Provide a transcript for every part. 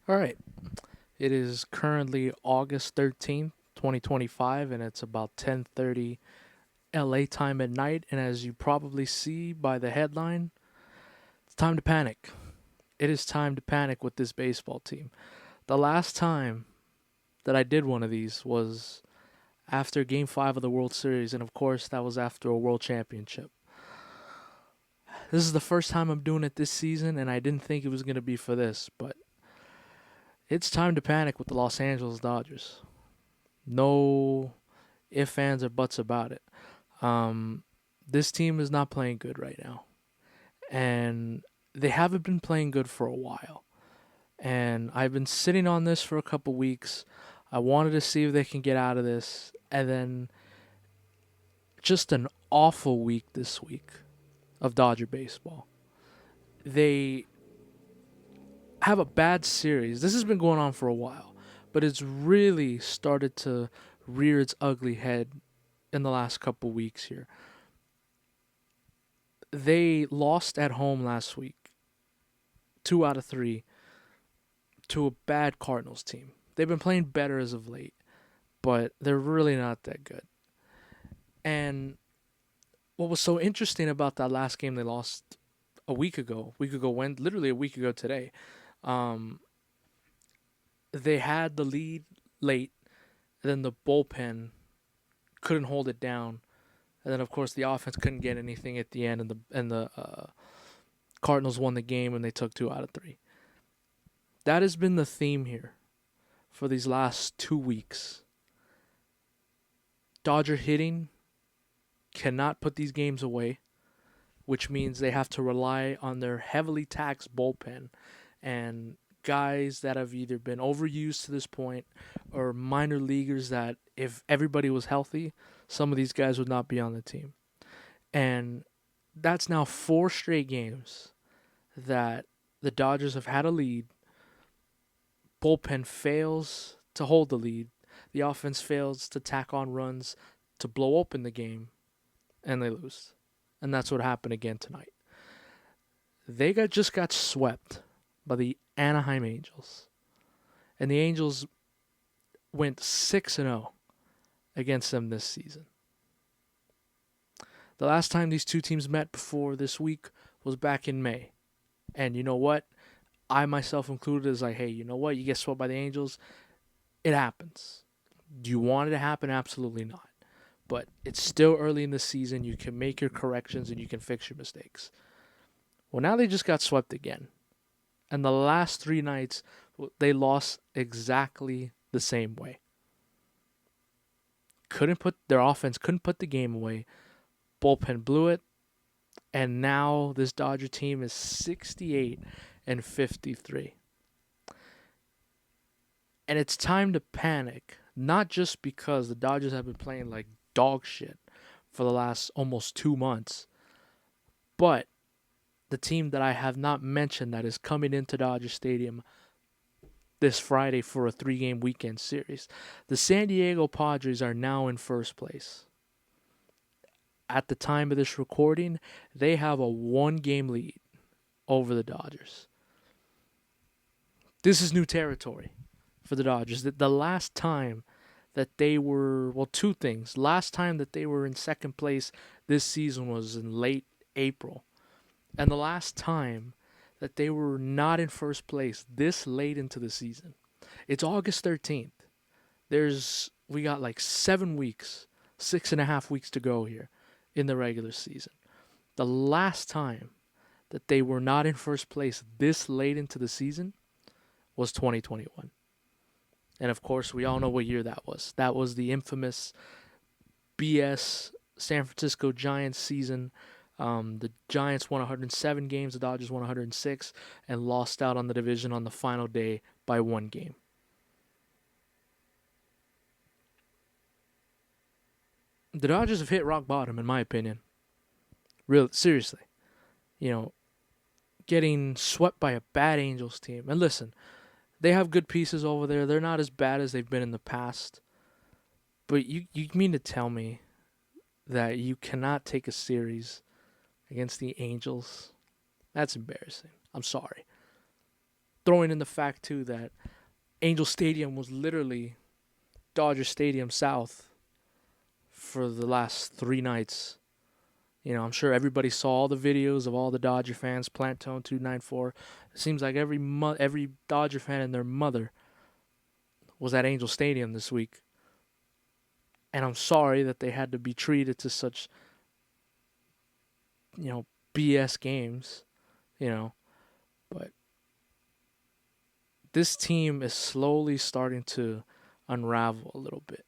All right. It is currently August 13th, 2025, and it's about 10:30 LA time at night. And as you probably see by the headline, it's time to panic. It is time to panic with this baseball team. The last time that I did one of these was after Game 5 of the World Series, and of course, that was after a World Championship. This is the first time I'm doing it this season, and I didn't think it was going to be for this, but it's time to panic with the Los Angeles Dodgers. No ifs, ands, or buts about it. Um, this team is not playing good right now, and they haven't been playing good for a while. And I've been sitting on this for a couple weeks. I wanted to see if they can get out of this, and then just an awful week this week of Dodger baseball. They have a bad series. This has been going on for a while, but it's really started to rear its ugly head in the last couple weeks here. They lost at home last week, 2 out of 3, to a bad Cardinals team. They've been playing better as of late, but they're really not that good. And what was so interesting about that last game they lost literally a week ago today, um, they had the lead late, and then the bullpen couldn't hold it down, and then of course the offense couldn't get anything at the end, and the Cardinals won the game and they took 2 out of 3. That has been the theme here for these last 2 weeks. Dodger hitting cannot put these games away, which means they have to rely on their heavily taxed bullpen and guys that have either been overused to this point or minor leaguers that, if everybody was healthy, some of these guys would not be on the team. And that's now 4 straight games that the Dodgers have had a lead. Bullpen fails to hold the lead. The offense fails to tack on runs to blow open the game, and they lose. And that's what happened again tonight. Just got swept by the Anaheim Angels, and the Angels went 6-0 against them this season. The last time these two teams met before this week was back in May. And you know what? I myself included is like, hey, you know what? You get swept by the Angels. It happens. Do you want it to happen? Absolutely not. But it's still early in the season. You can make your corrections and you can fix your mistakes. Well, now they just got swept again. And the last 3 nights, they lost exactly the same way. Their offense couldn't put the game away. Bullpen blew it. And now this Dodger team is 68-53. And it's time to panic, not just because the Dodgers have been playing like dog shit for the last almost 2 months, but the team that I have not mentioned that is coming into Dodger Stadium this Friday for a 3-game weekend series. The San Diego Padres are now in first place. At the time of this recording, they have a 1-game lead over the Dodgers. This is new territory for the Dodgers. The last time that they were, well, two things. Last time that they were in second place this season was in late April. And the last time that they were not in first place this late into the season. It's August 13th. We got like 7 weeks, 6.5 weeks to go here in the regular season. The last time that they were not in first place this late into the season was 2021. And of course, we all know what year that was. That was the infamous BS San Francisco Giants season. The Giants won 107 games, the Dodgers won 106, and lost out on the division on the final day by 1 game. The Dodgers have hit rock bottom, in my opinion. Real seriously. You know, getting swept by a bad Angels team. And listen, they have good pieces over there. They're not as bad as they've been in the past. But you mean to tell me that you cannot take a series against the Angels? That's embarrassing. I'm sorry. throwing in the fact too that Angel Stadium was literally Dodger Stadium South for the last 3 nights. I'm sure everybody saw all the videos of all the Dodger fans. Plantone 294. It seems like every Dodger fan and their mother was at Angel Stadium this week, and I'm sorry that they had to be treated to such you know BS games. You know, but this team is slowly starting to unravel a little bit.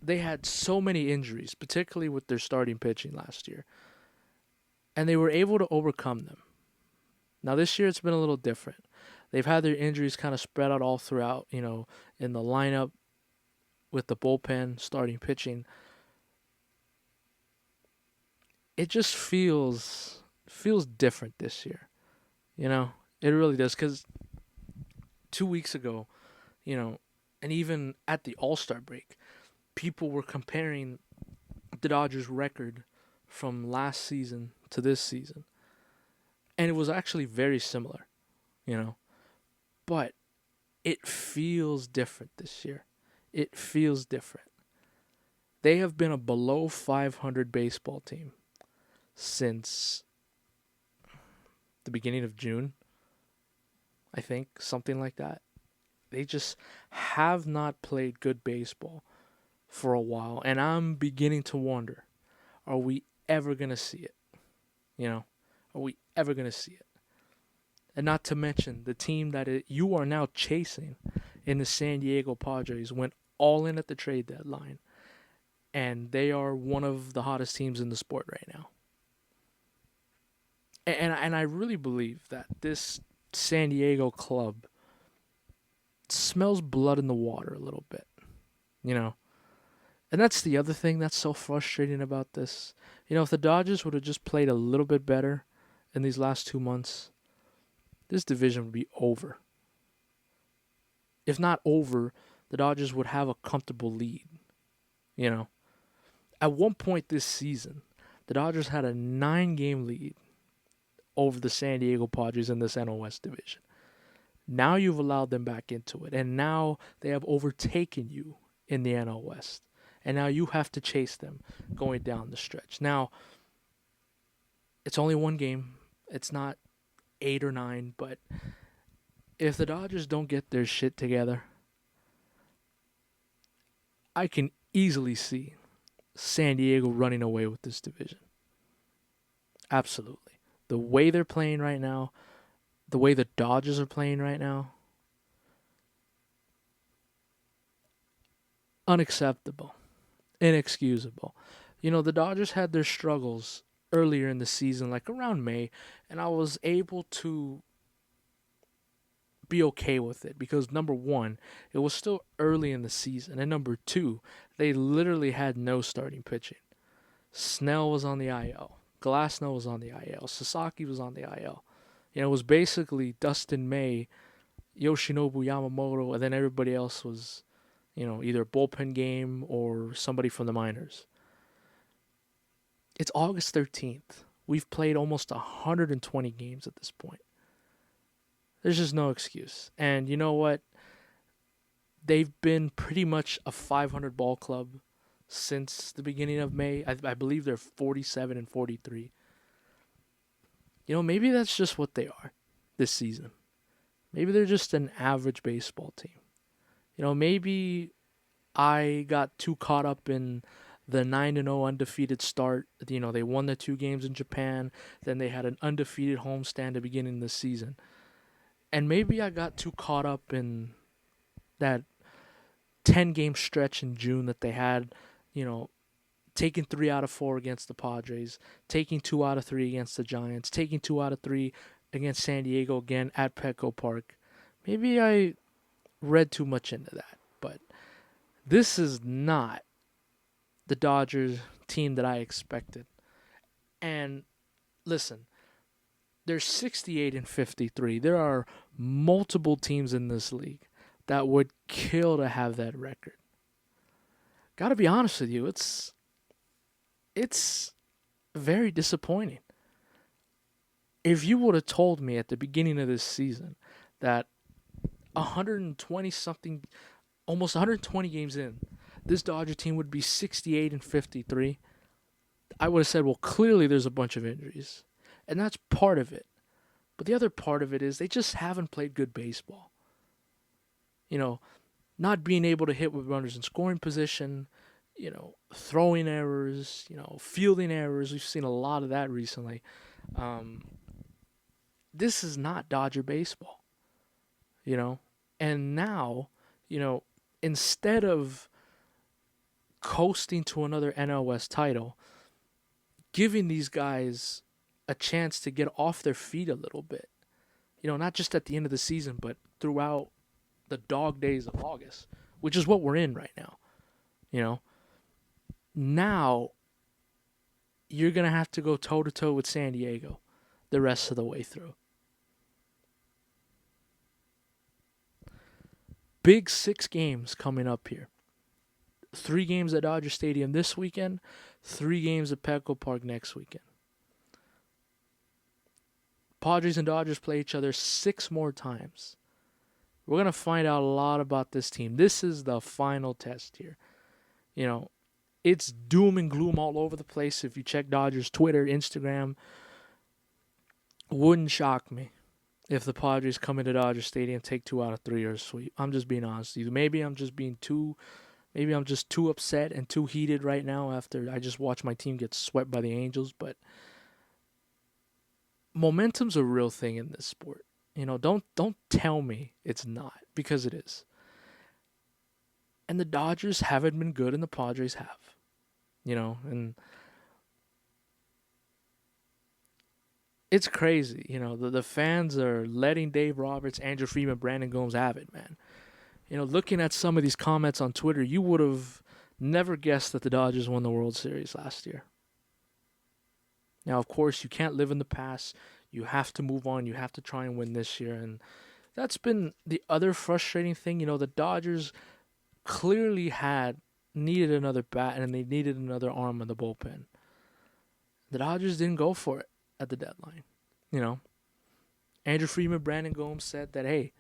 They had so many injuries, particularly with their starting pitching last year, and they were able to overcome them. Now, this year it's been a little different. They've had their injuries kind of spread out all throughout, in the lineup with the bullpen, starting pitching. It just feels different this year. It really does, cuz 2 weeks ago, and even at the All-Star break, people were comparing the Dodgers record from last season to this season. And it was actually very similar, you know. But it feels different this year. It feels different. They have been a below 500 baseball team since the beginning of June, I think, something like that. They just have not played good baseball for a while, and I'm beginning to wonder, are we ever going to see it? Are we ever going to see it? And not to mention, the team you are now chasing in the San Diego Padres went all in at the trade deadline, and they are one of the hottest teams in the sport right now. And I really believe that this San Diego club smells blood in the water a little bit, And that's the other thing that's so frustrating about this. If the Dodgers would have just played a little bit better in these last 2 months, this division would be over. If not over, the Dodgers would have a comfortable lead. At one point this season, the Dodgers had a 9-game lead over the San Diego Padres in this NL West division. Now you've allowed them back into it, and now they have overtaken you in the NL West. And now you have to chase them going down the stretch. Now, it's only one game. It's not 8 or 9, but if the Dodgers don't get their shit together, I can easily see San Diego running away with this division. Absolutely. The way they're playing right now, the way the Dodgers are playing right now, unacceptable. Inexcusable. The Dodgers had their struggles earlier in the season, like around May, and I was able to be okay with it because, number one, it was still early in the season, and number two, they literally had no starting pitching. Snell was on the IL. Glasnow was on the IL. Sasaki was on the IL. It was basically Dustin May, Yoshinobu Yamamoto, and then everybody else was, either a bullpen game or somebody from the minors. It's August 13th. We've played almost 120 games at this point. There's just no excuse. And you know what? They've been pretty much a 500 ball club since the beginning of May. I believe they're 47 and 43. Maybe that's just what they are this season. Maybe they're just an average baseball team. Maybe I got too caught up in the 9-0 undefeated start. They won the 2 games in Japan. Then they had an undefeated homestand at the beginning of the season. And maybe I got too caught up in that 10-game stretch in June that they had, taking 3 out of 4 against the Padres, taking 2 out of 3 against the Giants, taking 2 out of 3 against San Diego again at Petco Park. Maybe I read too much into that, but this is not the Dodgers team that I expected. And listen, they're 68 and 53. There are multiple teams in this league that would kill to have that record. Got to be honest with you, it's very disappointing. If you would have told me at the beginning of this season that 120 something, almost 120 games in, this Dodger team would be 68 and 53, I would have said, well, clearly there's a bunch of injuries. And that's part of it. But the other part of it is they just haven't played good baseball. You know, not being able to hit with runners in scoring position, throwing errors, fielding errors. We've seen a lot of that recently. Um, this is not Dodger baseball, you know? And now, you know, instead of coasting to another NOS title, giving these guys a chance to get off their feet a little bit. Not just at the end of the season, but throughout the dog days of August, which is what we're in right now. You know, now you're going to have to go toe to toe with San Diego the rest of the way through. Big 6 games coming up here. 3 games at Dodger Stadium this weekend, 3 games at Petco Park next weekend. Padres and Dodgers play each other 6 more times. We're going to find out a lot about this team. This is the final test here. It's doom and gloom all over the place. If you check Dodgers Twitter, Instagram, wouldn't shock me if the Padres come into Dodger Stadium, take 2 out of 3 or a sweep. I'm just being honest with you. Maybe I'm just too upset and too heated right now after I just watched my team get swept by the Angels, but momentum's a real thing in this sport. Don't tell me it's not, because it is. And the Dodgers haven't been good and the Padres have. And it's crazy. The fans are letting Dave Roberts, Andrew Friedman, Brandon Gomes have it, man. Looking at some of these comments on Twitter, you would have never guessed that the Dodgers won the World Series last year. Now, of course, you can't live in the past. You have to move on. You have to try and win this year. And that's been the other frustrating thing. The Dodgers clearly needed another bat and they needed another arm in the bullpen. The Dodgers didn't go for it at the deadline. Andrew Friedman, Brandon Gomes said that, hey,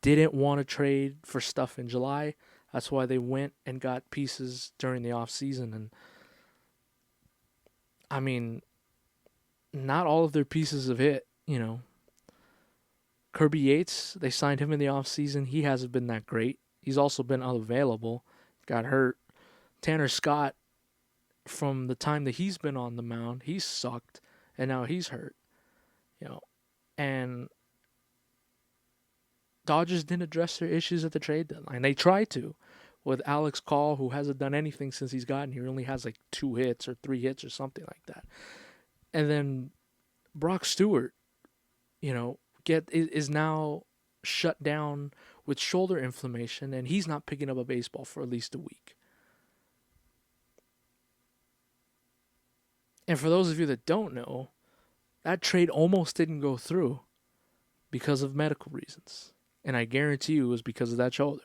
didn't want to trade for stuff in July. That's why they went and got pieces during the offseason. And I mean, not all of their pieces have hit, Kirby Yates, they signed him in the offseason. He hasn't been that great. He's also been unavailable. Got hurt. Tanner Scott, from the time that he's been on the mound, he's sucked. And now he's hurt. And Dodgers didn't address their issues at the trade deadline. They tried to with Alex Call, who hasn't done anything since he's gotten here. He only has like 2 hits or 3 hits or something like that. And then Brock Stewart, is now shut down with shoulder inflammation, and he's not picking up a baseball for at least a week. And for those of you that don't know, that trade almost didn't go through because of medical reasons. And I guarantee you it was because of that shoulder.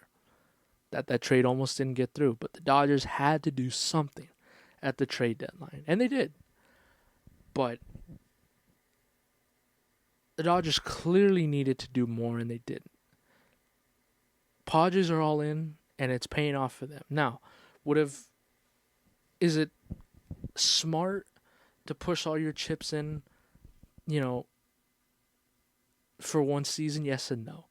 That trade almost didn't get through. But the Dodgers had to do something at the trade deadline. And they did. But the Dodgers clearly needed to do more, and they didn't. Padres are all in, and it's paying off for them. Now, is it smart to push all your chips in, for one season? Yes and no.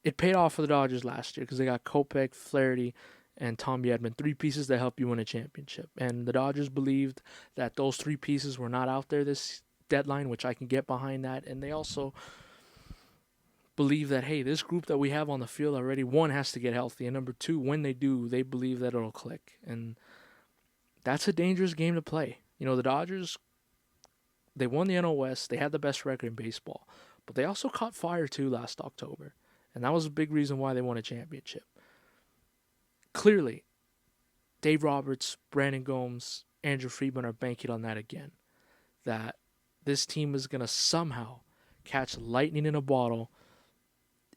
It paid off for the Dodgers last year because they got Kopech, Flaherty, and Tommy Edman, 3 pieces that help you win a championship. And the Dodgers believed that those 3 pieces were not out there this deadline, which I can get behind that. And they also believe that, hey, this group that we have on the field already, 1, has to get healthy. And number 2, when they do, they believe that it'll click. And that's a dangerous game to play. The Dodgers, they won the NL West. They had the best record in baseball. But they also caught fire, too, last October. And that was a big reason why they won a championship. Clearly, Dave Roberts, Brandon Gomes, Andrew Friedman are banking on that again. That this team is going to somehow catch lightning in a bottle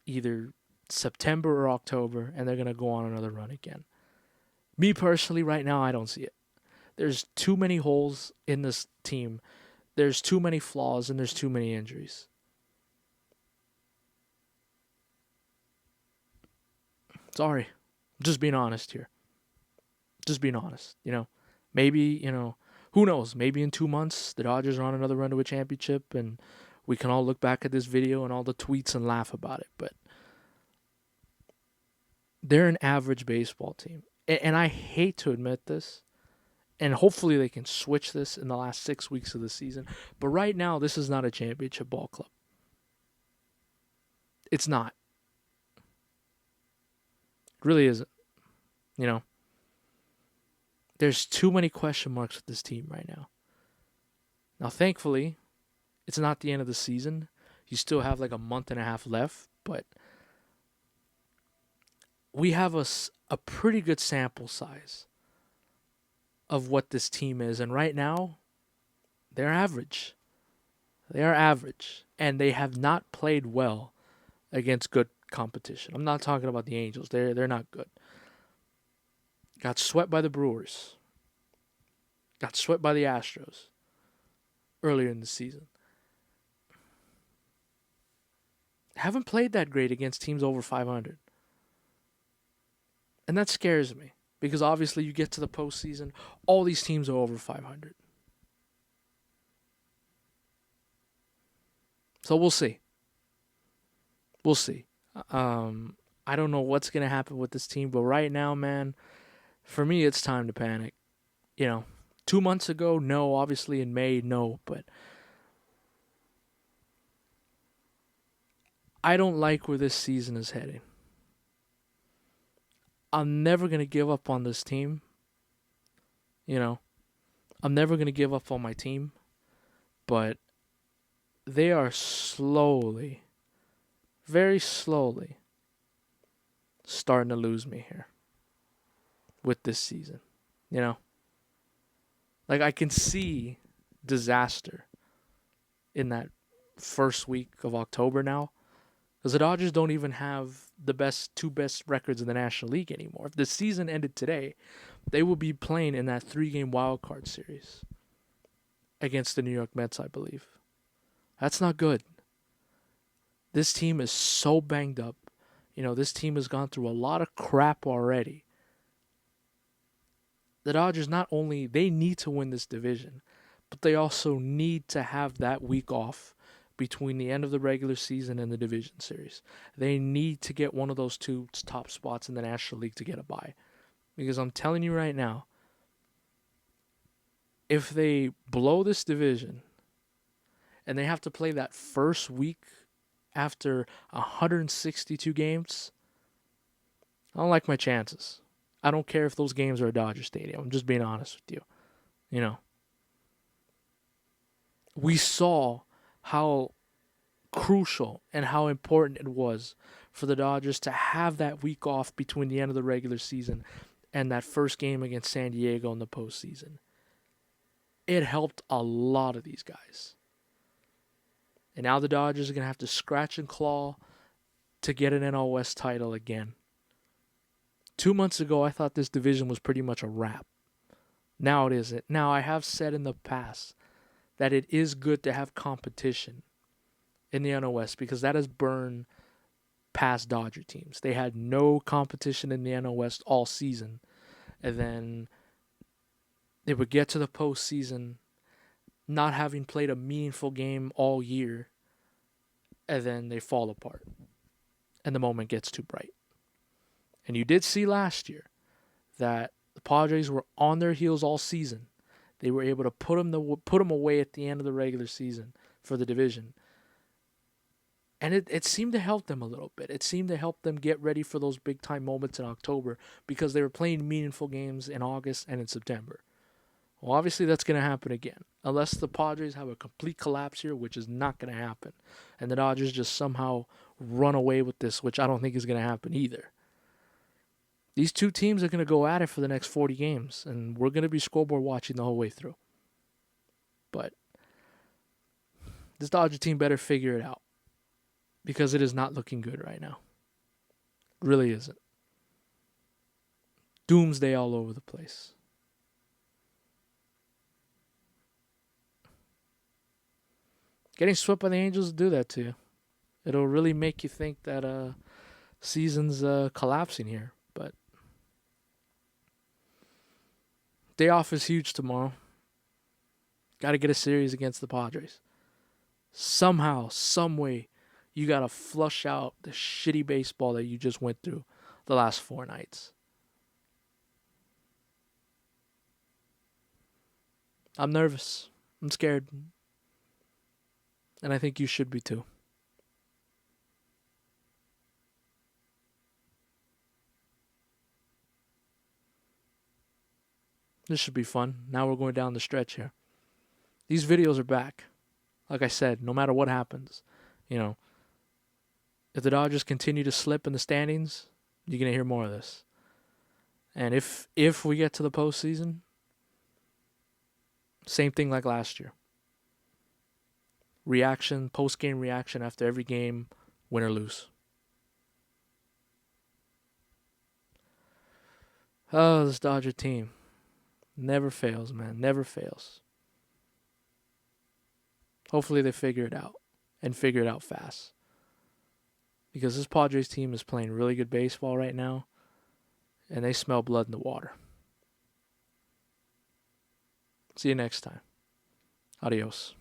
either September or October, and they're going to go on another run again. Me personally, right now, I don't see it. There's too many holes in this team there's too many flaws and there's too many injuries. Sorry. Just being honest here. Just being honest. Maybe, who knows? Maybe in 2 months, the Dodgers are on another run to a championship and we can all look back at this video and all the tweets and laugh about it. But they're an average baseball team. And I hate to admit this. And hopefully they can switch this in the last 6 weeks of the season. But right now, this is not a championship ball club. It's not. It really isn't. There's too many question marks with this team right now. Now, thankfully, it's not the end of the season. You still have like a month and a half left, but we have a pretty good sample size of what this team is. And right now, they're average. They are average. And they have not played well against good competition. I'm not talking about the Angels. They're not good. Got swept by the Brewers. Got swept by the Astros earlier in the season. Haven't played that great against teams over 500. And that scares me because obviously you get to the postseason, all these teams are over 500. So we'll see. We'll see. I don't know what's going to happen with this team, but right now, man, for me, it's time to panic. 2 months ago, no. Obviously in May, no. But I don't like where this season is heading. I'm never going to give up on this team. I'm never going to give up on my team. But they are slowly, very slowly, starting to lose me here with this season. Like I can see disaster in that first week of October now. Because the Dodgers don't even have the two best records in the National League anymore. If the season ended today, they would be playing in that 3-game wild card series against the New York Mets, I believe. That's not good. This team is so banged up. This team has gone through a lot of crap already. The Dodgers they need to win this division, but they also need to have that week off between the end of the regular season and the division series. They need to get one of those two top spots in the National League to get a bye. Because I'm telling you right now, if they blow this division and they have to play that first week after 162 games, I don't like my chances. I don't care if those games are at Dodger Stadium. I'm just being honest with you. We saw how crucial and how important it was for the Dodgers to have that week off between the end of the regular season and that first game against San Diego in the postseason. It helped a lot of these guys. And now the Dodgers are going to have to scratch and claw to get an NL West title again. 2 months ago, I thought this division was pretty much a wrap. Now it isn't. Now, I have said in the past that it is good to have competition in the NL West because that has burned past Dodger teams. They had no competition in the NL West all season. And then they would get to the postseason not having played a meaningful game all year. And then they fall apart. And the moment gets too bright. And you did see last year that the Padres were on their heels all season. They were able to put them away at the end of the regular season for the division. And it seemed to help them a little bit. It seemed to help them get ready for those big-time moments in October because they were playing meaningful games in August and in September. Well, obviously that's going to happen again. Unless the Padres have a complete collapse here, which is not going to happen. And the Dodgers just somehow run away with this, which I don't think is going to happen either. These two teams are going to go at it for the next 40 games, and we're going to be scoreboard watching the whole way through. But this Dodger team better figure it out because it is not looking good right now. It really isn't. Doomsday all over the place. Getting swept by the Angels will do that to you. It'll really make you think that season's collapsing here. But day off is huge tomorrow. Got to get a series against the Padres. Somehow, some way, you got to flush out the shitty baseball that you just went through the last 4 nights. I'm nervous. I'm scared. And I think you should be too. This should be fun. Now we're going down the stretch here. These videos are back. Like I said, no matter what happens, you know, if the Dodgers continue to slip in the standings, you're going to hear more of this. And if we get to the postseason, same thing like last year. Reaction, post-game reaction after every game, win or lose. Oh, this Dodger team never fails, man. Never fails. Hopefully they figure it out and figure it out fast. Because this Padres team is playing really good baseball right now, and they smell blood in the water. See you next time. Adios.